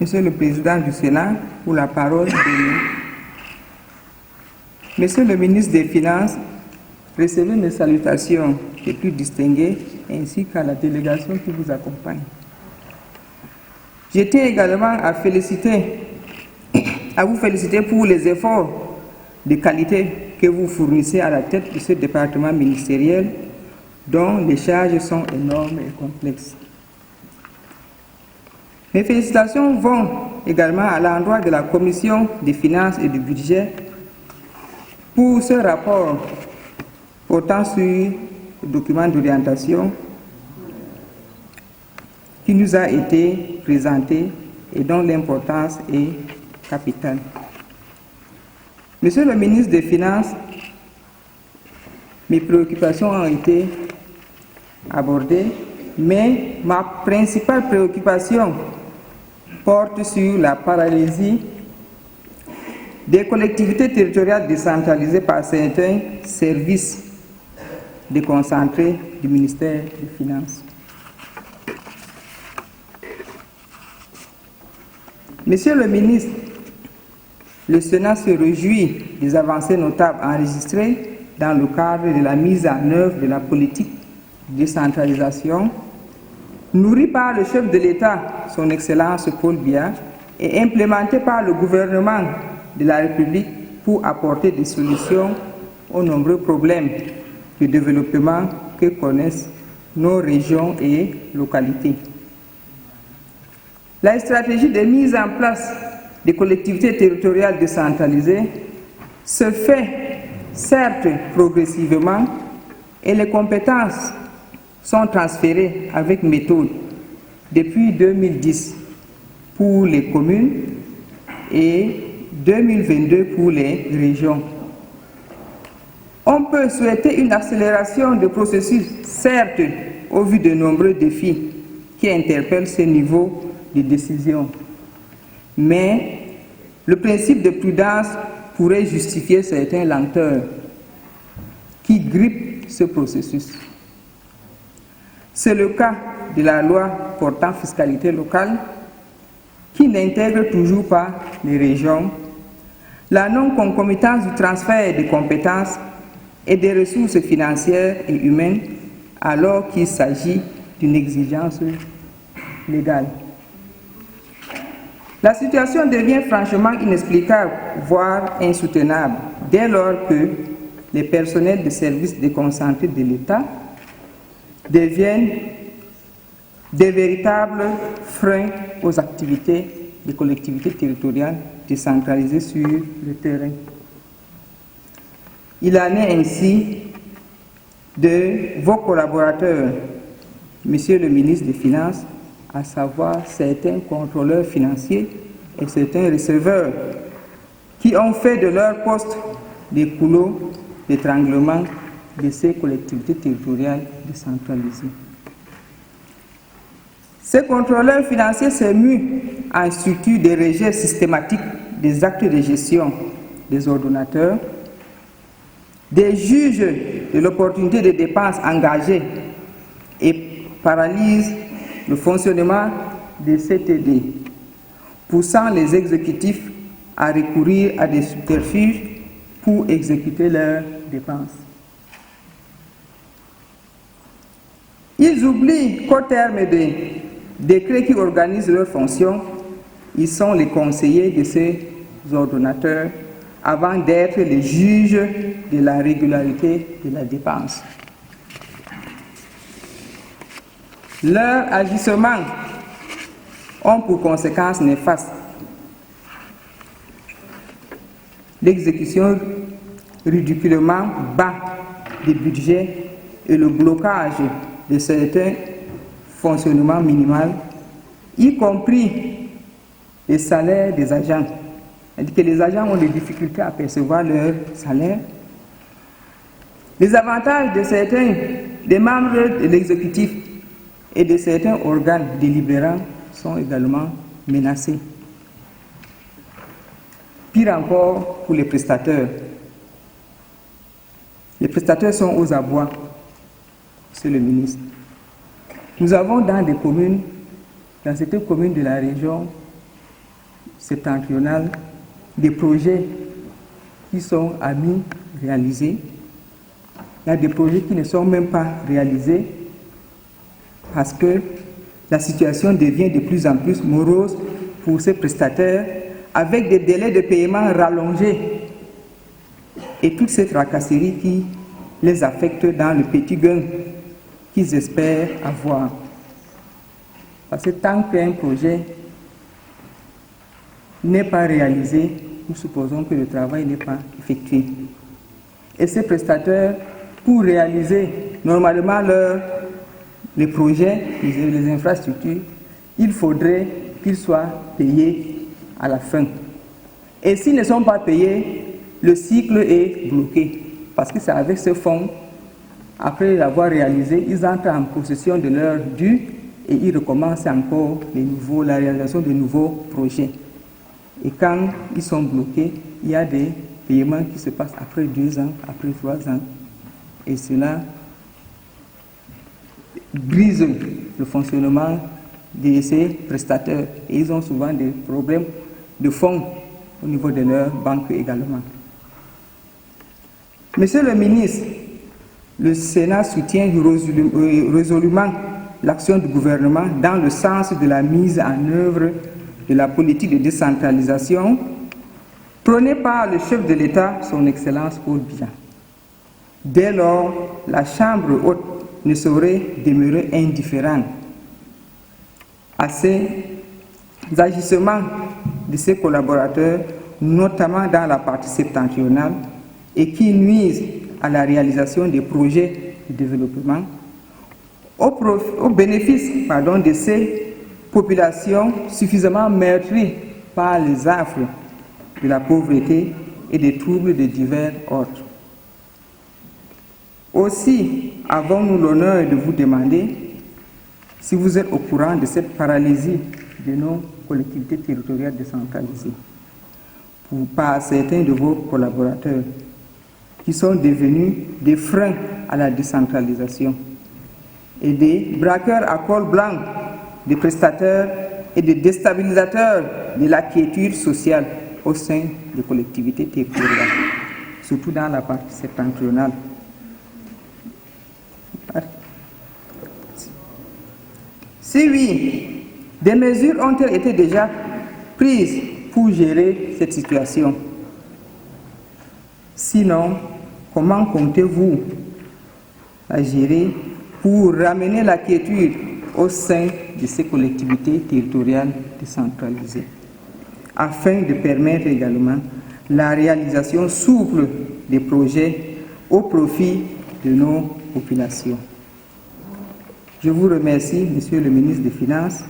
Monsieur le Président du Sénat, pour la parole donnée. Monsieur le ministre des Finances, recevez mes salutations les plus distinguées ainsi qu'à la délégation qui vous accompagne. Je tiens également à vous féliciter pour les efforts de qualité que vous fournissez à la tête de ce département ministériel dont les charges sont énormes et complexes. Mes félicitations vont également à l'endroit de la Commission des finances et du budget pour ce rapport portant sur le document d'orientation qui nous a été présenté et dont l'importance est capitale. Monsieur le ministre des Finances, mes préoccupations ont été abordées, mais ma principale préoccupation porte sur la paralysie des collectivités territoriales décentralisées par certains services déconcentrés du ministère des Finances. Monsieur le ministre, le Sénat se réjouit des avancées notables enregistrées dans le cadre de la mise en œuvre de la politique de décentralisation nourrie par le chef de l'État, son Excellence Paul Biya, et implémentée par le gouvernement de la République pour apporter des solutions aux nombreux problèmes de développement que connaissent nos régions et localités. La stratégie de mise en place des collectivités territoriales décentralisées se fait certes progressivement et les compétences sont transférées avec méthode depuis 2010 pour les communes et 2022 pour les régions. On peut souhaiter une accélération du processus, certes, au vu de nombreux défis qui interpellent ce niveau de décision. Mais le principe de prudence pourrait justifier certaines lenteurs qui grippent ce processus. C'est le cas de la loi portant fiscalité locale qui n'intègre toujours pas les régions, la non-concomitance du transfert de compétences et des ressources financières et humaines alors qu'il s'agit d'une exigence légale. La situation devient franchement inexplicable, voire insoutenable, dès lors que les personnels de services déconcentrés de l'État deviennent des véritables freins aux activités des collectivités territoriales décentralisées sur le terrain. Il en est ainsi de vos collaborateurs, Monsieur le ministre des Finances, à savoir certains contrôleurs financiers et certains receveurs qui ont fait de leur poste des couloirs d'étranglement de ces collectivités territoriales décentralisées. Ces contrôleurs financiers se muent en structure de rejet systématique des actes de gestion des ordonnateurs, des juges de l'opportunité des dépenses engagées et paralysent le fonctionnement des CTD, poussant les exécutifs à recourir à des subterfuges pour exécuter leurs dépenses. Ils oublient qu'au terme des décrets qui organisent leurs fonctions, ils sont les conseillers de ces ordonnateurs avant d'être les juges de la régularité de la dépense. Leurs agissements ont pour conséquence néfaste l'exécution ridiculement bas des budgets et le blocage de certains fonctionnements minimaux, y compris les salaires des agents. C'est-à-dire que les agents ont des difficultés à percevoir leur salaire. Les avantages de certains des membres de l'exécutif et de certains organes délibérants sont également menacés. Pire encore pour les prestataires. Les prestataires sont aux abois, Monsieur le ministre. Nous avons dans certaines communes de la région, septentrional des projets qui sont à mi-réalisés. Il y a des projets qui ne sont même pas réalisés parce que la situation devient de plus en plus morose pour ces prestataires avec des délais de paiement rallongés et toute cette tracasserie qui les affecte dans le petit gain qu'ils espèrent avoir. Parce que tant qu'un projet n'est pas réalisé, nous supposons que le travail n'est pas effectué. Et ces prestataires, pour réaliser normalement les projets, les infrastructures, il faudrait qu'ils soient payés à la fin. Et s'ils ne sont pas payés, le cycle est bloqué. Parce que c'est avec ce fonds, après l'avoir réalisé, ils entrent en possession de leur dû et ils recommencent encore la réalisation de nouveaux projets. Et quand ils sont bloqués, il y a des paiements qui se passent après 2 ans, après 3 ans. Et cela brise le fonctionnement de ces prestataires. Et ils ont souvent des problèmes de fonds au niveau de leur banque également. Monsieur le ministre, le Sénat soutient résolument l'action du gouvernement dans le sens de la mise en œuvre de la politique de décentralisation prônée par le chef de l'État, son Excellence Paul Biya. Dès lors, la Chambre haute ne saurait demeurer indifférente à ces agissements de ses collaborateurs, notamment dans la partie septentrionale, et qui nuisent à la réalisation des projets de développement au bénéfice de ces populations suffisamment meurtries par les affres de la pauvreté et des troubles de divers ordres. Aussi, avons-nous l'honneur de vous demander si vous êtes au courant de cette paralysie de nos collectivités territoriales décentralisées par certains de vos collaborateurs qui sont devenus des freins à la décentralisation et des braqueurs à col blanc, des prestataires et des déstabilisateurs de la quiétude sociale au sein des collectivités territoriales, surtout dans la partie septentrionale. Si oui, des mesures ont-elles été déjà prises pour gérer cette situation? Sinon, comment comptez-vous à gérer pour ramener la quiétude au sein de ces collectivités territoriales décentralisées, afin de permettre également la réalisation souple des projets au profit de nos populations? Je vous remercie, Monsieur le ministre des Finances.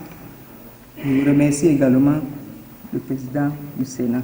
Je vous remercie également le président du Sénat.